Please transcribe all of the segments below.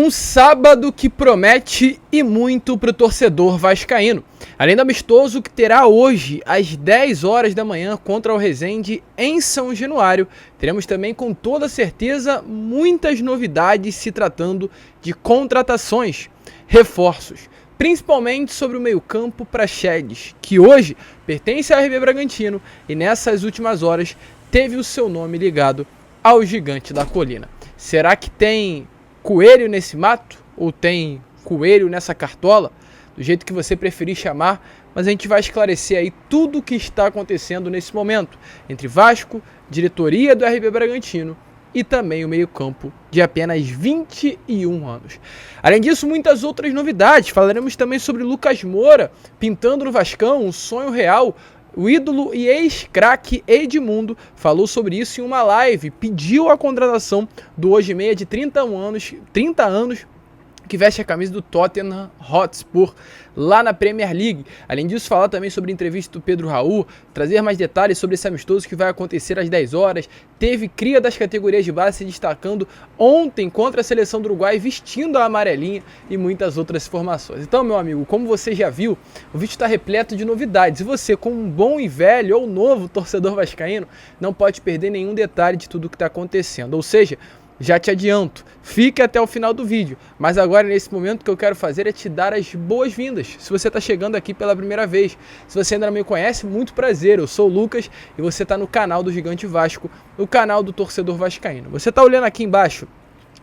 Um sábado que promete e muito para o torcedor vascaíno. Além do amistoso que terá hoje às 10 horas da manhã contra o Resende em São Januário, teremos também com toda certeza muitas novidades se tratando de contratações, reforços, principalmente sobre o meio-campo Praxedes, que hoje pertence ao RB Bragantino e nessas últimas horas teve o seu nome ligado ao Gigante da Colina. Será que tem coelho nesse mato? Ou tem coelho nessa cartola? Do jeito que você preferir chamar, mas a gente vai esclarecer aí tudo o que está acontecendo nesse momento entre Vasco, diretoria do RB Bragantino e também o meio-campo de apenas 21 anos. Além disso, muitas outras novidades. Falaremos também sobre Lucas Moura pintando no Vascão, um sonho real. O ídolo e ex-craque Edmundo falou sobre isso em uma live, pediu a contratação do hoje meia de 30 anos, que veste a camisa do Tottenham Hotspur lá na Premier League. Além disso, falar também sobre a entrevista do Pedro Raul, trazer mais detalhes sobre esse amistoso que vai acontecer às 10 horas. Teve cria das categorias de base se destacando ontem contra a seleção do Uruguai, vestindo a amarelinha e muitas outras informações. Então, meu amigo, como você já viu, o vídeo está repleto de novidades. E você, como um bom e velho ou novo torcedor vascaíno, não pode perder nenhum detalhe de tudo o que está acontecendo. Ou seja, já te adianto, fique até o final do vídeo, mas agora nesse momento o que eu quero fazer é te dar as boas-vindas. Se você está chegando aqui pela primeira vez, se você ainda não me conhece, muito prazer, eu sou o Lucas e você está no canal do Gigante Vasco, o canal do torcedor vascaíno. Você está olhando aqui embaixo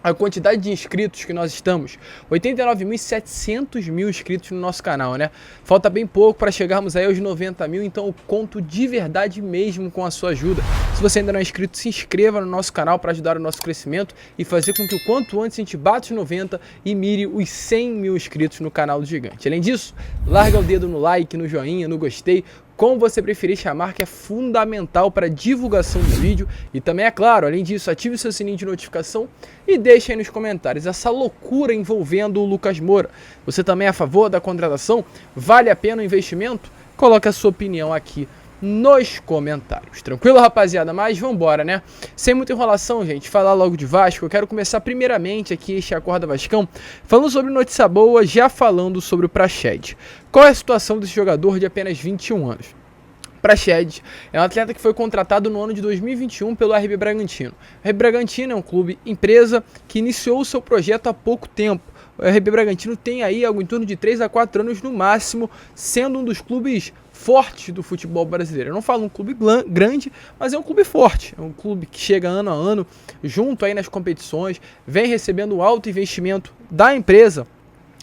a quantidade de inscritos que nós estamos, 89.700 inscritos no nosso canal, né? Falta bem pouco para chegarmos aí aos 90 mil, então eu conto de verdade mesmo com a sua ajuda. Se você ainda não é inscrito, se inscreva no nosso canal para ajudar o nosso crescimento e fazer com que o quanto antes a gente bata os 90 e mire os 100 mil inscritos no canal do Gigante. Além disso, larga o dedo no like, no joinha, no gostei, como você preferir chamar, que é fundamental para a divulgação do vídeo. E também, é claro, além disso, ative o seu sininho de notificação e deixe aí nos comentários essa loucura envolvendo o Lucas Moura. Você também é a favor da contratação? Vale a pena o investimento? Coloque a sua opinião aqui nos comentários. Tranquilo, rapaziada? Mas vambora, né? Sem muita enrolação, gente, falar logo de Vasco. Eu quero começar primeiramente aqui este Acorda Vascão, falando sobre notícia boa, já falando sobre o Praxedes. Qual é a situação desse jogador de apenas 21 anos? Praxedes é um atleta que foi contratado no ano de 2021 pelo RB Bragantino. O RB Bragantino é um clube empresa que iniciou o seu projeto há pouco tempo. O RB Bragantino tem aí algo em torno de 3 a 4 anos no máximo, sendo um dos clubes fortes do futebol brasileiro. Eu não falo um clube grande, mas é um clube forte. É um clube que chega ano a ano, junto aí nas competições, vem recebendo alto investimento da empresa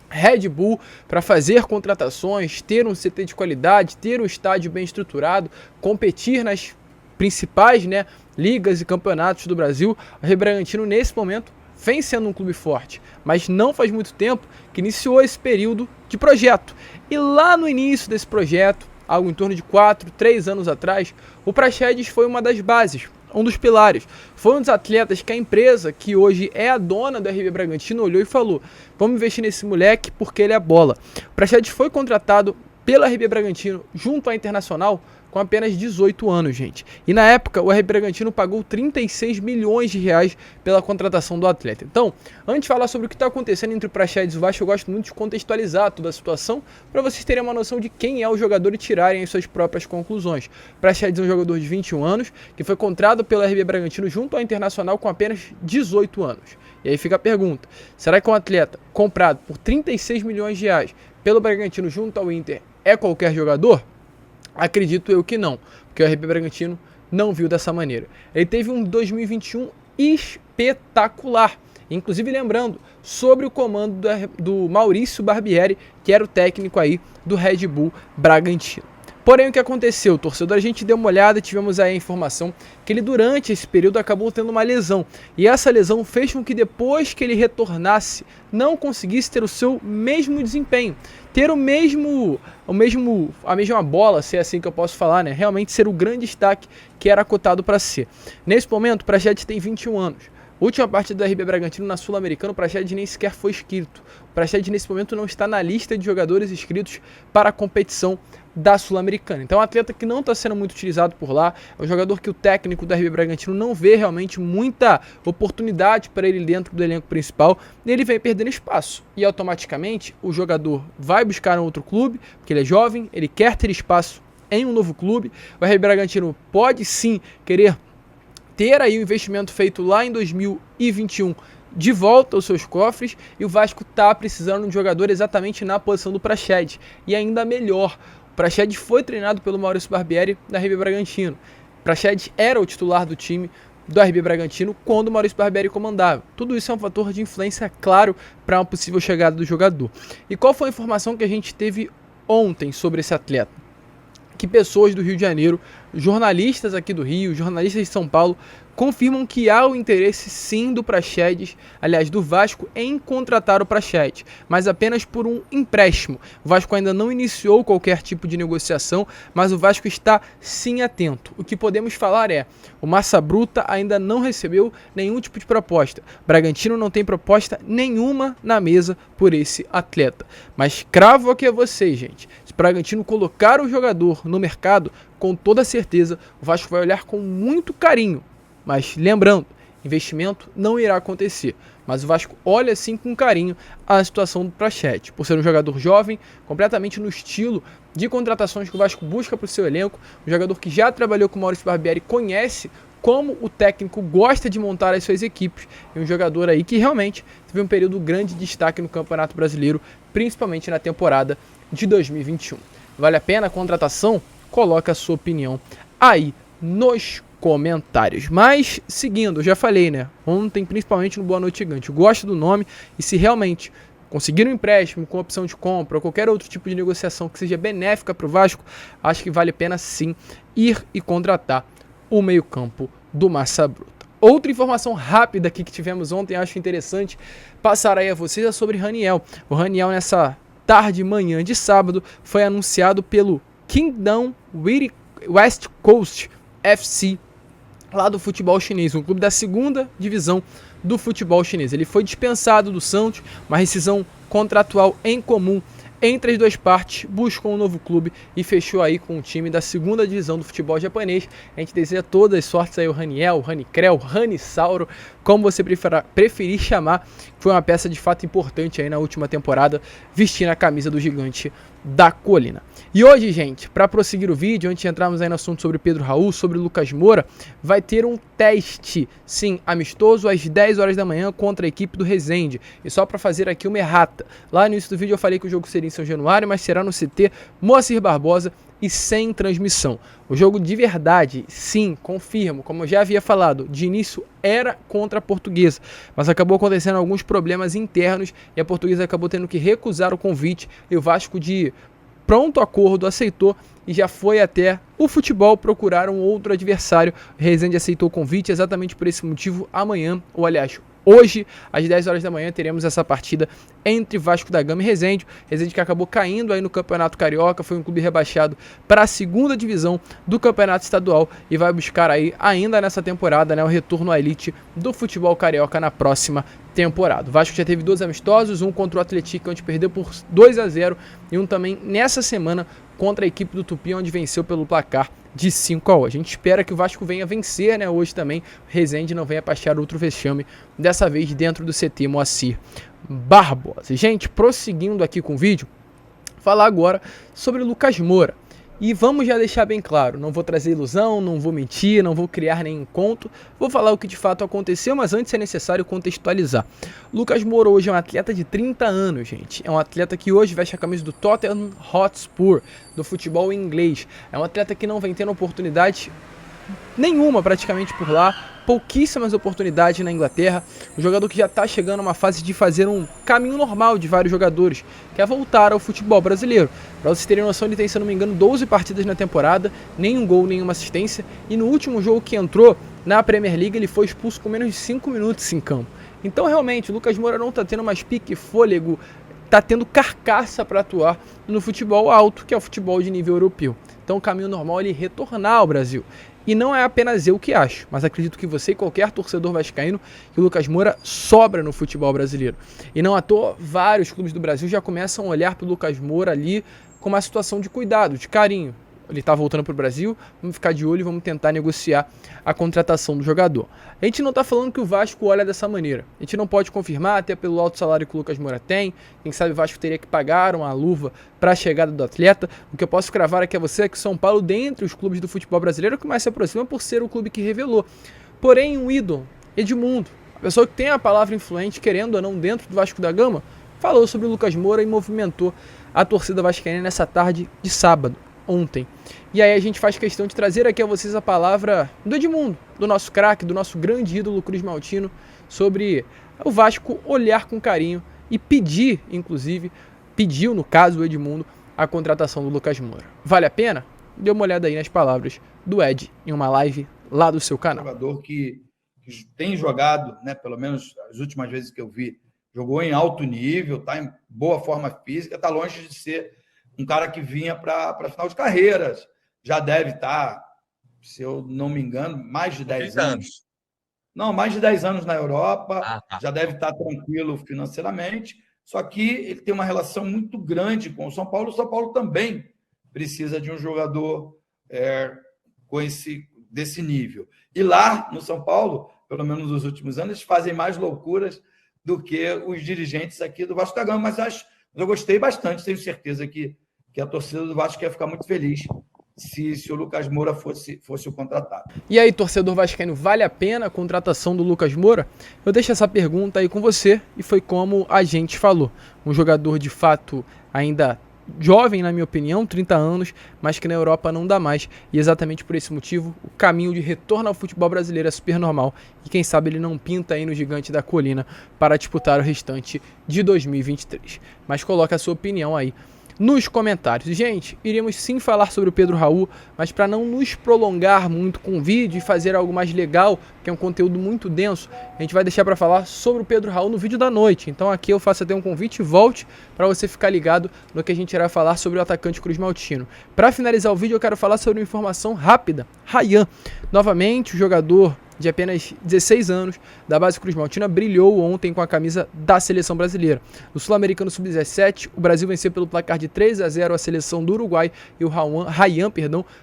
Red Bull para fazer contratações, ter um CT de qualidade, ter um estádio bem estruturado, competir nas principais, né, ligas e campeonatos do Brasil. O RB Bragantino, nesse momento, vem sendo um clube forte, mas não faz muito tempo que iniciou esse período de projeto. E lá no início desse projeto, algo em torno de 3 anos atrás, o Praxedes foi uma das bases, um dos pilares. Foi um dos atletas que a empresa, que hoje é a dona do RB Bragantino, olhou e falou: vamos investir nesse moleque porque ele é bola. O Praxedes foi contratado pela RB Bragantino junto à Internacional com apenas 18 anos, gente. E na época o RB Bragantino pagou 36 milhões de reais pela contratação do atleta. Então, antes de falar sobre o que está acontecendo entre o Praxedes e o Vasco, eu gosto muito de contextualizar toda a situação para vocês terem uma noção de quem é o jogador e tirarem as suas próprias conclusões. O Praxedes é um jogador de 21 anos que foi contratado pelo RB Bragantino junto ao Internacional com apenas 18 anos. E aí fica a pergunta: será que um atleta comprado por 36 milhões de reais pelo Bragantino junto ao Inter é qualquer jogador? Acredito eu que não, porque o RB Bragantino não viu dessa maneira. Ele teve um 2021 espetacular, inclusive lembrando sobre o comando do Maurício Barbieri, que era o técnico aí do Red Bull Bragantino. Porém, o que aconteceu, torcedor? A gente deu uma olhada e tivemos aí a informação que ele, durante esse período, acabou tendo uma lesão. E essa lesão fez com que depois que ele retornasse, não conseguisse ter o seu mesmo desempenho. Ter a mesma bola, se é assim que eu posso falar, né? Realmente ser o grande destaque que era cotado para ser. Nesse momento, o Praxedes tem 21 anos. Última partida do RB Bragantino na Sul-Americana, o Praxedes nem sequer foi inscrito. O Praxedes nesse momento não está na lista de jogadores inscritos para a competição da Sul-Americana. Então é um atleta que não está sendo muito utilizado por lá, é um jogador que o técnico do RB Bragantino não vê realmente muita oportunidade para ele dentro do elenco principal, e ele vem perdendo espaço. E automaticamente o jogador vai buscar um outro clube, porque ele é jovem, ele quer ter espaço em um novo clube. O RB Bragantino pode sim querer ter aí o investimento feito lá em 2021 de volta aos seus cofres, e o Vasco está precisando de um jogador exatamente na posição do Praxedes, e ainda melhor. O Praxedes foi treinado pelo Maurício Barbieri da RB Bragantino. O Praxedes era o titular do time do RB Bragantino quando o Maurício Barbieri comandava. Tudo isso é um fator de influência, claro, para uma possível chegada do jogador. E qual foi a informação que a gente teve ontem sobre esse atleta? Que pessoas do Rio de Janeiro, jornalistas aqui do Rio, jornalistas de São Paulo, confirmam que há o interesse sim do Praxedes, aliás, do Vasco, em contratar o Praxedes, mas apenas por um empréstimo. O Vasco ainda não iniciou qualquer tipo de negociação, mas o Vasco está sim atento. O que podemos falar é, o Massa Bruta ainda não recebeu nenhum tipo de proposta. Bragantino não tem proposta nenhuma na mesa por esse atleta. Mas cravo aqui a vocês, gente. Se o Bragantino colocar o jogador no mercado, com toda certeza, o Vasco vai olhar com muito carinho. Mas lembrando, investimento não irá acontecer. Mas o Vasco olha sim com carinho a situação do Praxedes, por ser um jogador jovem, completamente no estilo de contratações que o Vasco busca para o seu elenco, um jogador que já trabalhou com o Maurício Barbieri, conhece como o técnico gosta de montar as suas equipes, e um jogador aí que realmente teve um período grande de destaque no Campeonato Brasileiro, principalmente na temporada de 2021. Vale a pena a contratação? Coloca a sua opinião aí nos comentários. Mas, seguindo, eu já falei, né? Ontem, principalmente no Boa Noite Gigante, eu gosto do nome, e se realmente conseguir um empréstimo com opção de compra ou qualquer outro tipo de negociação que seja benéfica para o Vasco, acho que vale a pena sim ir e contratar o meio-campo do Massa Bruta. Outra informação rápida aqui que tivemos ontem, acho interessante passar aí a vocês, é sobre Raniel. O Raniel, nessa tarde e manhã de sábado, foi anunciado pelo Kingdom West Coast FC, lá do futebol chinês, um clube da segunda divisão do futebol chinês. Ele foi dispensado do Santos, uma rescisão contratual em comum entre as duas partes, buscou um novo clube e fechou aí com o time da segunda divisão do futebol japonês. A gente deseja todas as sortes aí ao Raniel, Ranicrel, Ranisauro, como você preferir chamar. Foi uma peça de fato importante aí na última temporada, vestindo a camisa do Gigante da Colina. E hoje, gente, para prosseguir o vídeo, antes de entrarmos aí no assunto sobre Pedro Raul, sobre Lucas Moura, vai ter um teste, sim, amistoso às 10 horas da manhã contra a equipe do Resende. E só para fazer aqui uma errata, lá no início do vídeo eu falei que o jogo seria em São Januário, mas será no CT Moacir Barbosa e sem transmissão. O jogo de verdade, sim, confirmo, como eu já havia falado, de início era contra a Portuguesa, mas acabou acontecendo alguns problemas internos e a Portuguesa acabou tendo que recusar o convite, e o Vasco, de pronto acordo, aceitou e já foi até o futebol procurar um outro adversário. O Resende aceitou o convite exatamente por esse motivo. Amanhã, ou aliás, hoje, às 10 horas da manhã, teremos essa partida entre Vasco da Gama e Resende. Resende que acabou caindo aí no Campeonato Carioca, foi um clube rebaixado para a segunda divisão do Campeonato Estadual e vai buscar aí, ainda nessa temporada, né, o retorno à elite do futebol carioca na próxima temporada. O Vasco já teve 2 amistosos, um contra o Atlético, onde perdeu por 2-0, e um também nessa semana contra a equipe do Tupi, onde venceu pelo placar de 5-1. A gente espera que o Vasco venha vencer, né, hoje também. O Resende não venha passear outro vexame, dessa vez dentro do CT Moacir Barbosa. Gente, prosseguindo aqui com o vídeo, falar agora sobre o Lucas Moura. E vamos já deixar bem claro, não vou trazer ilusão, não vou mentir, não vou criar nenhum conto, vou falar o que de fato aconteceu, mas antes é necessário contextualizar. Lucas Moura hoje é um atleta de 30 anos, gente. É um atleta que hoje veste a camisa do Tottenham Hotspur, do futebol inglês. É um atleta que não vem tendo oportunidade nenhuma praticamente por lá, pouquíssimas oportunidades na Inglaterra. Um jogador que já está chegando a uma fase de fazer um caminho normal de vários jogadores, que é voltar ao futebol brasileiro. Para vocês terem noção, ele tem, se não me engano, 12 partidas na temporada, nenhum gol, nenhuma assistência, e no último jogo que entrou na Premier League ele foi expulso com menos de 5 minutos em campo. Então realmente o Lucas Moura não está tendo mais pique, fôlego, está tendo carcaça para atuar no futebol alto, que é o futebol de nível europeu. Então o caminho normal é ele retornar ao Brasil. E não é apenas eu que acho, mas acredito que você e qualquer torcedor vascaíno que o Lucas Moura sobra no futebol brasileiro. E não à toa, vários clubes do Brasil já começam a olhar para o Lucas Moura ali com uma situação de cuidado, de carinho. Ele está voltando para o Brasil, vamos ficar de olho e vamos tentar negociar a contratação do jogador. A gente não está falando que o Vasco olha dessa maneira. A gente não pode confirmar, até pelo alto salário que o Lucas Moura tem. Quem sabe o Vasco teria que pagar uma luva para a chegada do atleta. O que eu posso cravar aqui a você é que o São Paulo, dentre os clubes do futebol brasileiro, é o que mais se aproxima por ser o clube que revelou. Porém, um ídolo, Edmundo, a pessoa que tem a palavra influente, querendo ou não, dentro do Vasco da Gama, falou sobre o Lucas Moura e movimentou a torcida vascaína nessa tarde de sábado. Ontem. E aí a gente faz questão de trazer aqui a vocês a palavra do Edmundo, do nosso craque, do nosso grande ídolo Cruz Maltino, sobre o Vasco olhar com carinho e pedir, inclusive, pediu no caso o Edmundo, a contratação do Lucas Moura. Vale a pena? Dê uma olhada aí nas palavras do Ed em uma live lá do seu canal. Um jogador que tem jogado, né, pelo menos as últimas vezes que eu vi, jogou em alto nível, está em boa forma física, está longe de ser um cara que vinha para final de carreiras. Já deve estar, se eu não me engano, mais de 10 anos. Não, mais de 10 anos na Europa. Já deve estar tranquilo financeiramente. Só que ele tem uma relação muito grande com o São Paulo. O São Paulo também precisa de um jogador desse nível. E lá no São Paulo, pelo menos nos últimos anos, eles fazem mais loucuras do que os dirigentes aqui do Vasco da Gama. Mas eu gostei bastante, tenho certeza que a torcida do Vasco ia ficar muito feliz se o Lucas Moura fosse o contratado. E aí, torcedor vascaíno, vale a pena a contratação do Lucas Moura? Eu deixo essa pergunta aí com você e foi como a gente falou. Um jogador de fato ainda jovem, na minha opinião, 30 anos, mas que na Europa não dá mais. E exatamente por esse motivo, o caminho de retorno ao futebol brasileiro é super normal. E quem sabe ele não pinta aí no Gigante da Colina para disputar o restante de 2023. Mas coloca a sua opinião aí nos comentários. Gente, iríamos sim falar sobre o Pedro Raul, mas para não nos prolongar muito com o vídeo e fazer algo mais legal, que é um conteúdo muito denso, a gente vai deixar para falar sobre o Pedro Raul no vídeo da noite. Então aqui eu faço até um convite e volte para você ficar ligado no que a gente irá falar sobre o atacante Cruz Maltino. Para finalizar o vídeo eu quero falar sobre uma informação rápida. Rayan, novamente o jogador de apenas 16 anos, da base Cruz Maltina, brilhou ontem com a camisa da seleção brasileira. No Sul-Americano Sub-17, o Brasil venceu pelo placar de 3-0 a seleção do Uruguai e o Rayan,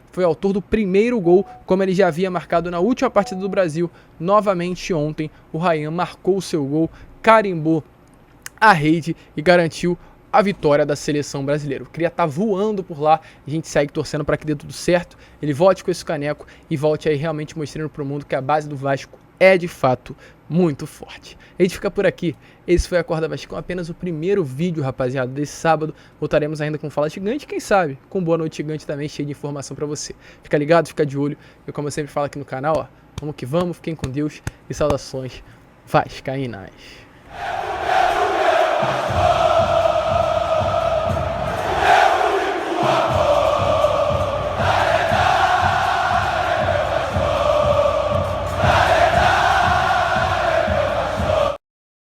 foi autor do primeiro gol, como ele já havia marcado na última partida do Brasil. Novamente ontem, o Rayan marcou o seu gol, carimbou a rede e garantiu a vitória da seleção brasileira. O Cria tá voando por lá, a gente segue torcendo para que dê tudo certo, ele volte com esse caneco e volte aí realmente mostrando para o mundo que a base do Vasco é de fato muito forte. A gente fica por aqui, esse foi Acorda Vascão, apenas o primeiro vídeo, rapaziada, desse sábado. Voltaremos ainda com Fala Gigante, quem sabe com Boa Noite Gigante também, cheio de informação para você. Fica ligado, fica de olho, e como eu sempre falo aqui no canal, ó, vamos que vamos, fiquem com Deus e saudações vascaínas.